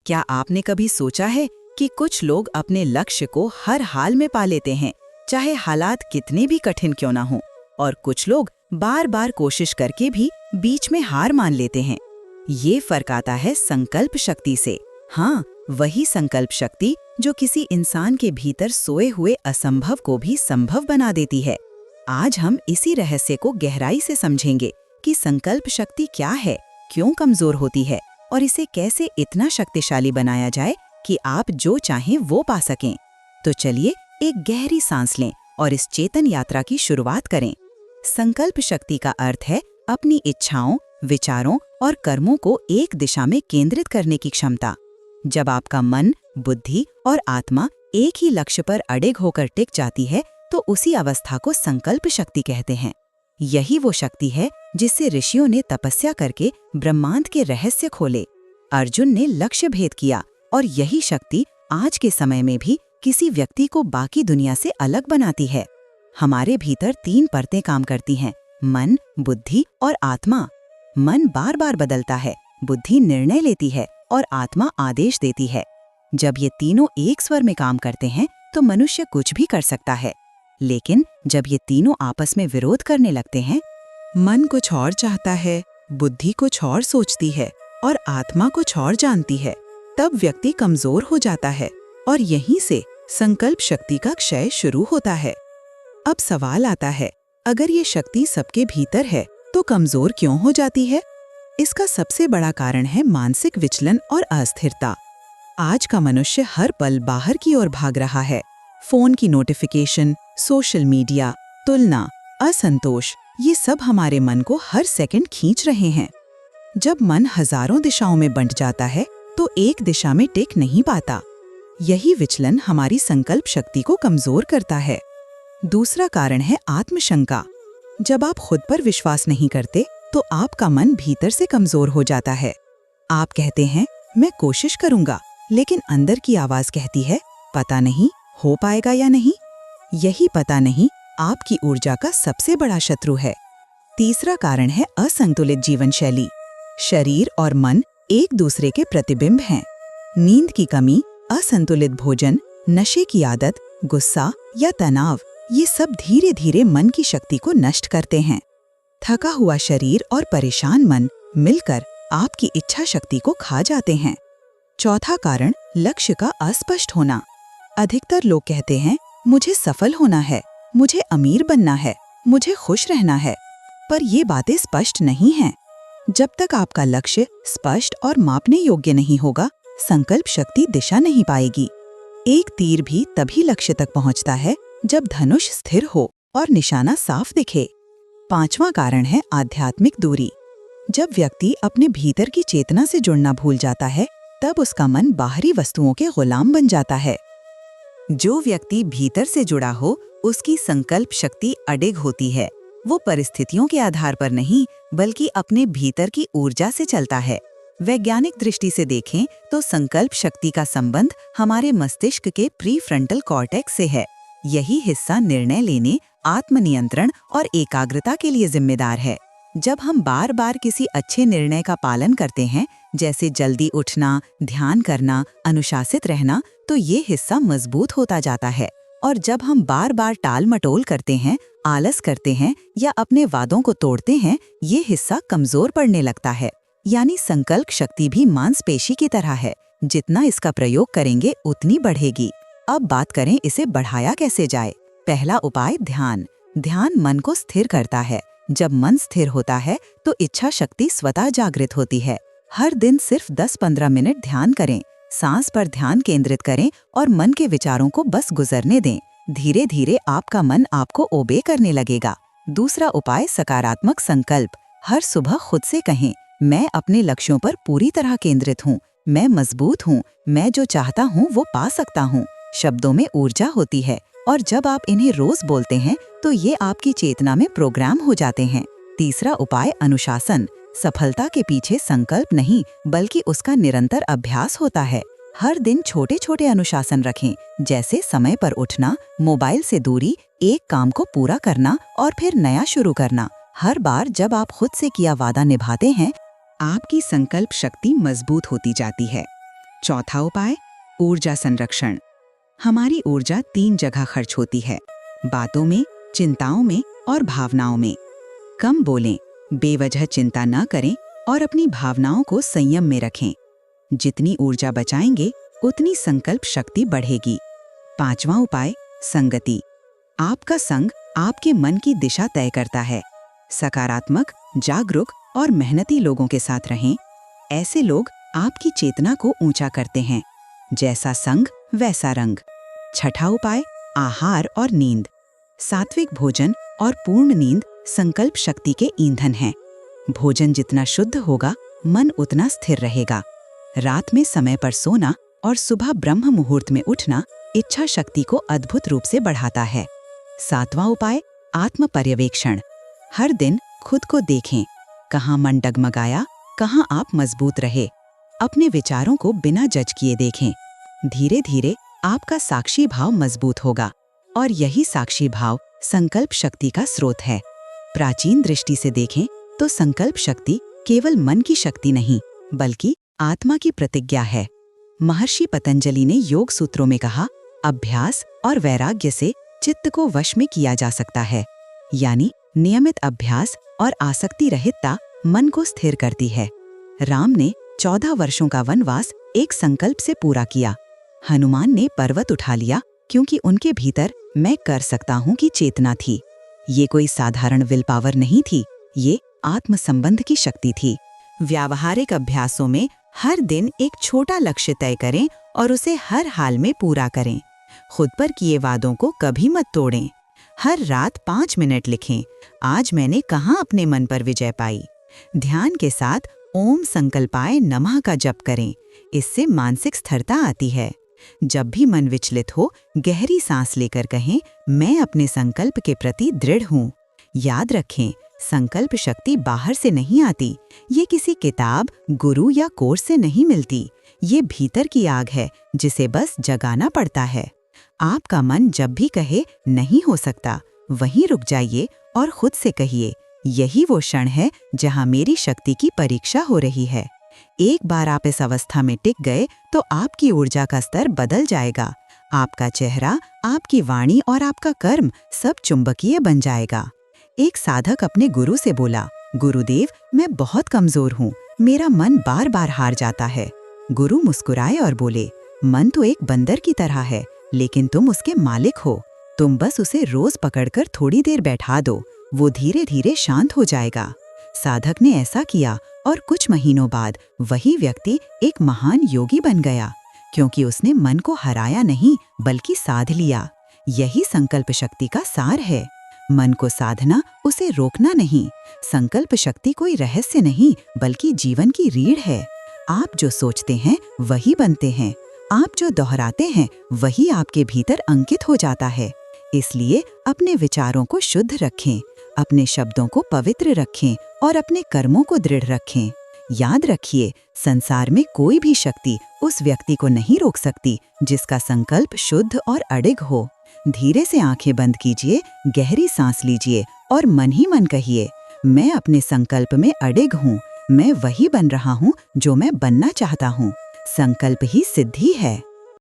क्या आपने कभी सोचा है कि कुछ लोग अपने लक्ष्य को हर हाल में पा लेते हैं, चाहे हालात कितने भी कठिन क्यों ना हो, और कुछ लोग बार बार कोशिश करके भी बीच में हार मान लेते हैं। ये फर्क आता है संकल्प शक्ति से। हाँ, वही संकल्प शक्ति जो किसी इंसान के भीतर सोए हुए असंभव को भी संभव बना देती है। आज हम इसी रहस्य को गहराई से समझेंगे कि संकल्प शक्ति क्या है, क्यों कमजोर होती है और इसे कैसे इतना शक्तिशाली बनाया जाए कि आप जो चाहें वो पा सकें। तो चलिए एक गहरी सांस लें और इस चेतन यात्रा की शुरुआत करें। संकल्प शक्ति का अर्थ है अपनी इच्छाओं, विचारों और कर्मों को एक दिशा में केंद्रित करने की क्षमता। जब आपका मन, बुद्धि और आत्मा एक ही लक्ष्य पर अडिग होकर टिक जाती है तो उसी अवस्था को संकल्प शक्ति कहते हैं। यही वो शक्ति है जिससे ऋषियों ने तपस्या करके ब्रह्मांड के रहस्य खोले। अर्जुन ने लक्ष्य भेद किया और यही शक्ति आज के समय में भी किसी व्यक्ति को बाकी दुनिया से अलग बनाती है। हमारे भीतर 3 परतें काम करती हैं: मन, बुद्धि और आत्मा। मन बार बार बदलता है, बुद्धि निर्णय लेती है और आत्मा आदेश देती है। जब ये तीनों एक स्वर में काम करते हैं तो मनुष्य कुछ भी कर सकता है। लेकिन जब ये तीनों आपस में विरोध करने लगते हैं, मन कुछ और चाहता है, बुद्धि कुछ और सोचती है और आत्मा कुछ और जानती है, तब व्यक्ति कमजोर हो जाता है और यहीं से संकल्प शक्ति का क्षय शुरू होता है। अब सवाल आता है, अगर ये शक्ति सबके भीतर है तो कमजोर क्यों हो जाती है? इसका सबसे बड़ा कारण है मानसिक विचलन और अस्थिरता। आज का मनुष्य हर पल बाहर की ओर भाग रहा है। फोन की नोटिफिकेशन, सोशल मीडिया, तुलना, असंतोष, ये सब हमारे मन को हर सेकंड खींच रहे हैं। जब मन हजारों दिशाओं में बंट जाता है तो एक दिशा में टिक नहीं पाता। यही विचलन हमारी संकल्प शक्ति को कमजोर करता है। दूसरा कारण है आत्मशंका। जब आप खुद पर विश्वास नहीं करते तो आपका मन भीतर से कमजोर हो जाता है। आप कहते हैं, मैं कोशिश करूंगा, लेकिन अंदर की आवाज कहती है, पता नहीं हो पाएगा या नहीं। यही पता नहीं आपकी ऊर्जा का सबसे बड़ा शत्रु है। तीसरा कारण है असंतुलित जीवन शैली। शरीर और मन एक दूसरे के प्रतिबिंब हैं। नींद की कमी, असंतुलित भोजन, नशे की आदत, गुस्सा या तनाव, ये सब धीरे धीरे मन की शक्ति को नष्ट करते हैं। थका हुआ शरीर और परेशान मन मिलकर आपकी इच्छा शक्ति को खा जाते हैं। चौथा कारण लक्ष्य का अस्पष्ट होना। अधिकतर लोग कहते हैं, मुझे सफल होना है, मुझे अमीर बनना है, मुझे खुश रहना है, पर ये बातें स्पष्ट नहीं हैं। जब तक आपका लक्ष्य स्पष्ट और मापने योग्य नहीं होगा, संकल्प शक्ति दिशा नहीं पाएगी। एक तीर भी तभी लक्ष्य तक पहुंचता है जब धनुष स्थिर हो और निशाना साफ दिखे। पांचवा कारण है आध्यात्मिक दूरी। जब व्यक्ति अपने भीतर की चेतना से जुड़ना भूल जाता है, तब उसका मन बाहरी वस्तुओं के गुलाम बन जाता है। जो व्यक्ति भीतर से जुड़ा हो, उसकी संकल्प शक्ति अडिग होती है। वो परिस्थितियों के आधार पर नहीं, बल्कि अपने भीतर की ऊर्जा से चलता है। वैज्ञानिक दृष्टि से देखें तो संकल्प शक्ति का संबंध हमारे मस्तिष्क के प्रीफ्रंटल कॉर्टेक्स से है। यही हिस्सा निर्णय लेने, आत्मनियंत्रण और एकाग्रता के लिए जिम्मेदार है। जब हम बार बार किसी अच्छे निर्णय का पालन करते हैं, जैसे जल्दी उठना, ध्यान करना, अनुशासित रहना, तो ये हिस्सा मजबूत होता जाता है। और जब हम बार बार टाल मटोल करते हैं, आलस करते हैं या अपने वादों को तोड़ते हैं, ये हिस्सा कमजोर पड़ने लगता है। यानी संकल्प शक्ति भी मांसपेशी की तरह है, जितना इसका प्रयोग करेंगे उतनी बढ़ेगी। अब बात करें इसे बढ़ाया कैसे जाए। पहला उपाय ध्यान। ध्यान मन को स्थिर करता है। जब मन स्थिर होता है तो इच्छा शक्ति स्वतः जागृत होती है। हर दिन सिर्फ 10-15 मिनट ध्यान करें। सांस पर ध्यान केंद्रित करें और मन के विचारों को बस गुजरने दें। धीरे धीरे आपका मन आपको ओबे करने लगेगा। दूसरा उपाय सकारात्मक संकल्प। हर सुबह खुद से कहें, मैं अपने लक्ष्यों पर पूरी तरह केंद्रित हूँ, मैं मजबूत हूँ, मैं जो चाहता हूँ वो पा सकता हूँ। शब्दों में ऊर्जा होती है और जब आप इन्हें रोज बोलते हैं तो ये आपकी चेतना में प्रोग्राम हो जाते हैं। तीसरा उपाय अनुशासन। सफलता के पीछे संकल्प नहीं, बल्कि उसका निरंतर अभ्यास होता है। हर दिन छोटे छोटे अनुशासन रखें, जैसे समय पर उठना, मोबाइल से दूरी, एक काम को पूरा करना और फिर नया शुरू करना। हर बार जब आप खुद से किया वादा निभाते हैं, आपकी संकल्प शक्ति मजबूत होती जाती है। चौथा उपाय, ऊर्जा संरक्षण। हमारी ऊर्जा 3 जगह खर्च होती है, बातों में, चिंताओं में और भावनाओं में। कम बोलें, बेवजह चिंता न करें और अपनी भावनाओं को संयम में रखें। जितनी ऊर्जा बचाएंगे उतनी संकल्प शक्ति बढ़ेगी। 5वां उपाय, संगति। आपका संग आपके मन की दिशा तय करता है। सकारात्मक, जागरूक और मेहनती लोगों के साथ रहें। ऐसे लोग आपकी चेतना को ऊंचा करते हैं। जैसा संग वैसा रंग। 6ठा उपाय, आहार और नींद। सात्विक भोजन और पूर्ण नींद संकल्प शक्ति के ईंधन हैं। भोजन जितना शुद्ध होगा, मन उतना स्थिर रहेगा। रात में समय पर सोना और सुबह ब्रह्म मुहूर्त में उठना इच्छा शक्ति को अद्भुत रूप से बढ़ाता है। 7वां उपाय, आत्म पर्यवेक्षण। हर दिन खुद को देखें, कहाँ मन डगमगाया, कहाँ आप मजबूत रहे। अपने विचारों को बिना जज किए देखें। धीरे धीरे आपका साक्षी भाव मजबूत होगा और यही साक्षी भाव संकल्प शक्ति का स्रोत है। प्राचीन दृष्टि से देखें तो संकल्प शक्ति केवल मन की शक्ति नहीं, बल्कि आत्मा की प्रतिज्ञा है। महर्षि पतंजलि ने योग सूत्रों में कहा, अभ्यास और वैराग्य से चित्त को वश में किया जा सकता है। यानी नियमित अभ्यास और आसक्ति रहितता मन को स्थिर करती है। राम ने 14 वर्षों का वनवास एक संकल्प से पूरा किया। हनुमान ने पर्वत उठा लिया क्योंकि उनके भीतर मैं कर सकता हूँ की चेतना थी। ये कोई साधारण विल पावर नहीं थी, ये आत्म संबंध की शक्ति थी। व्यावहारिक अभ्यासों में हर दिन एक छोटा लक्ष्य तय करें और उसे हर हाल में पूरा करें। खुद पर किए वादों को कभी मत तोड़ें। हर रात 5 मिनट लिखें, आज मैंने कहाँ अपने मन पर विजय पाई। ध्यान के साथ ओम संकल्पाय नमः का जप करें, इससे मानसिक स्थिरता आती है। जब भी मन विचलित हो, गहरी सांस लेकर कहें, मैं अपने संकल्प के प्रति दृढ़ हूँ। याद रखें, संकल्प शक्ति बाहर से नहीं आती, ये किसी किताब, गुरु या कोर्स से नहीं मिलती। ये भीतर की आग है जिसे बस जगाना पड़ता है। आपका मन जब भी कहे नहीं हो सकता, वहीं रुक जाइए और खुद से कहिए, यही वो क्षण है जहां मेरी शक्ति की परीक्षा हो रही है। एक बार आप इस अवस्था में टिक गए तो आपकी ऊर्जा का स्तर बदल जाएगा। आपका चेहरा, आपकी वाणी और आपका कर्म सब चुंबकीय बन जाएगा। एक साधक अपने गुरु से बोला, गुरुदेव, मैं बहुत कमजोर हूँ, मेरा मन बार बार हार जाता है। गुरु मुस्कुराए और बोले, मन तो एक बंदर की तरह है, लेकिन तुम उसके मालिक हो। तुम बस उसे रोज पकड़कर थोड़ी देर बैठा दो, वो धीरे धीरे शांत हो जाएगा। साधक ने ऐसा किया और कुछ महीनों बाद वही व्यक्ति एक महान योगी बन गया, क्योंकि उसने मन को हराया नहीं बल्कि साध लिया। यही संकल्प शक्ति का सार है। मन को साधना, उसे रोकना नहीं। संकल्प शक्ति कोई रहस्य नहीं बल्कि जीवन की रीढ़ है। आप जो सोचते हैं वही बनते हैं। आप जो दोहराते हैं वही आपके भीतर अंकित हो जाता है। इसलिए अपने विचारों को शुद्ध रखें, अपने शब्दों को पवित्र रखें और अपने कर्मों को दृढ़ रखें। याद रखिए, संसार में कोई भी शक्ति उस व्यक्ति को नहीं रोक सकती जिसका संकल्प शुद्ध और अडिग हो। धीरे से आंखें बंद कीजिए, गहरी सांस लीजिए और मन ही मन कहिए, मैं अपने संकल्प में अडिग हूँ, मैं वही बन रहा हूँ जो मैं बनना चाहता हूँ। संकल्प ही सिद्धि है।